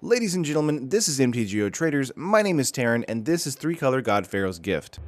Ladies and gentlemen, this is MTG Traders. My name is Taryn, and this is 3-color God-Pharaoh's Gift.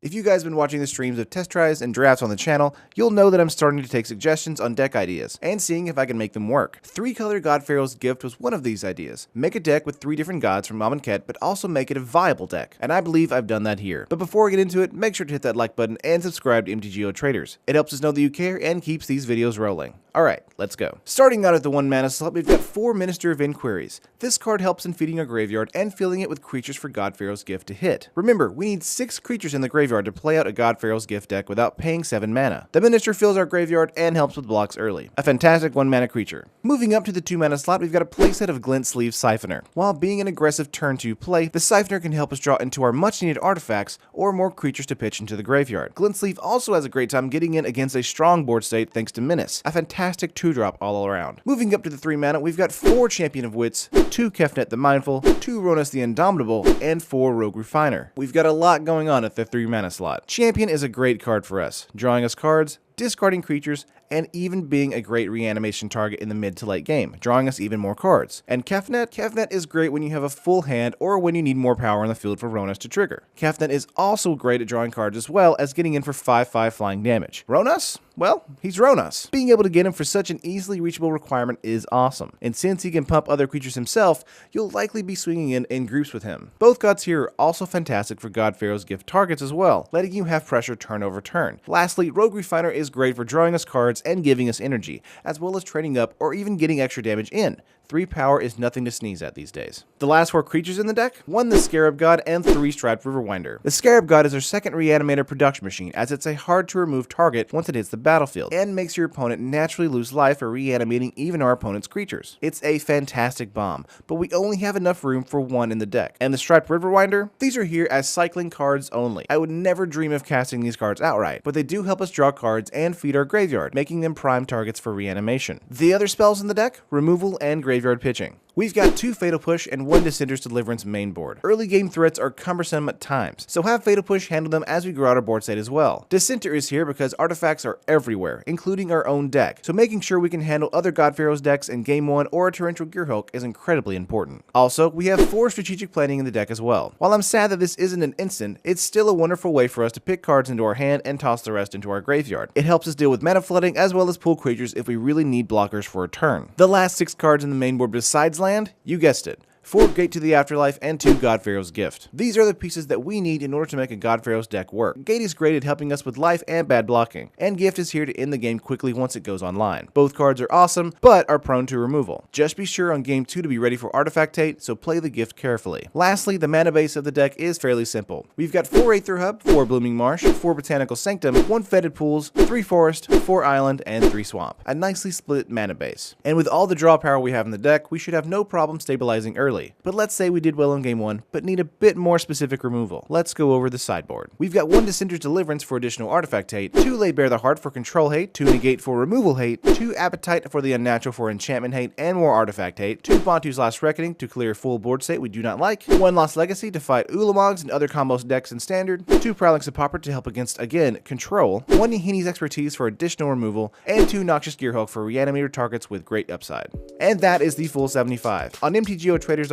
If you guys have been watching the streams of test tries and drafts on the channel, you'll know that I'm starting to take suggestions on deck ideas, and seeing if I can make them work. 3-color God-Pharaoh's Gift was one of these ideas. Make a deck with 3 different gods from Mom and Ket, but also make it a viable deck, and I believe I've done that here. But before I get into it, make sure to hit that like button and subscribe to MTG Traders. It helps us know that you care and keeps these videos rolling. Alright, let's go. Starting out at the 1 mana slot, we've got 4 Minister of Inquiries. This card helps in feeding our graveyard and filling it with creatures for God-Pharaoh's Gift to hit. Remember, we need 6 creatures in the graveyard to play out a God-Pharaoh's Gift deck without paying 7 mana. The Minister fills our graveyard and helps with blocks early. A fantastic 1 mana creature. Moving up to the 2 mana slot, we've got a playset of Glint Sleeve Siphoner. While being an aggressive turn 2 play, the Siphoner can help us draw into our much needed artifacts or more creatures to pitch into the graveyard. Glint Sleeve also has a great time getting in against a strong board state thanks to Menace, a fantastic 2-drop all around. Moving up to the 3 mana, we've got 4 Champion of Wits, 2 Kefnet the Mindful, 2 Ronas the Indomitable, and 4 Rogue Refiner. We've got a lot going on at the 3 mana slot. Champion is a great card for us, drawing us cards, discarding creatures, and even being a great reanimation target in the mid to late game, drawing us even more cards. And Kefnet is great when you have a full hand or when you need more power in the field for Ronas to trigger. Kefnet is also great at drawing cards as well as getting in for 5/5 flying damage. Ronas? Well, he's Ronas. Being able to get him for such an easily reachable requirement is awesome. And since he can pump other creatures himself, you'll likely be swinging in groups with him. Both gods here are also fantastic for God-Pharaoh's Gift targets as well, letting you have pressure turn over turn. Lastly, Rogue Refiner is great for drawing us cards and giving us energy, as well as trading up or even getting extra damage in. 3 power is nothing to sneeze at these days. The last 4 creatures in the deck? 1 the Scarab God and 3 Striped Riverwinder. The Scarab God is our second Reanimator production machine, as it's a hard to remove target once it hits the battlefield, and makes your opponent naturally lose life for reanimating even our opponent's creatures. It's a fantastic bomb, but we only have enough room for 1 in the deck. And the Striped Riverwinder? These are here as cycling cards only. I would never dream of casting these cards outright, but they do help us draw cards and feed our graveyard, making them prime targets for reanimation. The other spells in the deck? Removal and graveyard pitching. We've got 2 Fatal Push and 1 Dissenter's Deliverance main board. Early game threats are cumbersome at times, so have Fatal Push handle them as we grow out our board state as well. Dissenter is here because artifacts are everywhere, including our own deck, so making sure we can handle other God-Pharaoh's decks in game 1 or a Torrential Gearhulk is incredibly important. Also, we have 4 Strategic Planning in the deck as well. While I'm sad that this isn't an instant, it's still a wonderful way for us to pick cards into our hand and toss the rest into our graveyard. It helps us deal with mana flooding as well as pull creatures if we really need blockers for a turn. The last 6 cards in the main board besides land? You guessed it. 4 Gate to the Afterlife and 2 God-Pharaoh's Gift. These are the pieces that we need in order to make a God-Pharaoh's deck work. Gate is great at helping us with life and bad blocking, and Gift is here to end the game quickly once it goes online. Both cards are awesome, but are prone to removal. Just be sure on game 2 to be ready for Artifactate, so play the Gift carefully. Lastly, the mana base of the deck is fairly simple. We've got 4 Aether Hub, 4 Blooming Marsh, 4 Botanical Sanctum, 1 Fetid Pools, 3 Forest, 4 Island, and 3 Swamp. A nicely split mana base. And with all the draw power we have in the deck, we should have no problem stabilizing early. But let's say we did well in game 1, but need a bit more specific removal. Let's go over the sideboard. We've got 1 Dissenter's Deliverance for additional artifact hate, 2 Lay Bare the Heart for control hate, 2 Negate for removal hate, 2 Appetite for the unnatural for enchantment hate and more artifact hate, 2 Bantu's Last Reckoning to clear full board state we do not like, 1 Lost Legacy to fight Ulamogs and other combos decks in standard, 2 Prowling Sepulchre to help against, again, control, 1 Yahini's Expertise for additional removal, and 2 Noxious Gearhulk for reanimator targets with great upside. And that is the full 75. On MTGOtraders.com,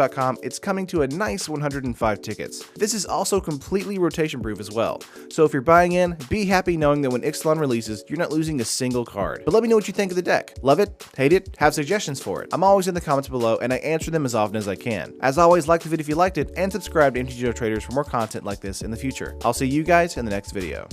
it's coming to a nice 105 tickets. This is also completely rotation proof as well, so if you're buying in, be happy knowing that when Ixalan releases, you're not losing a single card. But let me know what you think of the deck. Love it? Hate it? Have suggestions for it? I'm always in the comments below and I answer them as often as I can. As always, like the video if you liked it and subscribe to MTG Traders for more content like this in the future. I'll see you guys in the next video.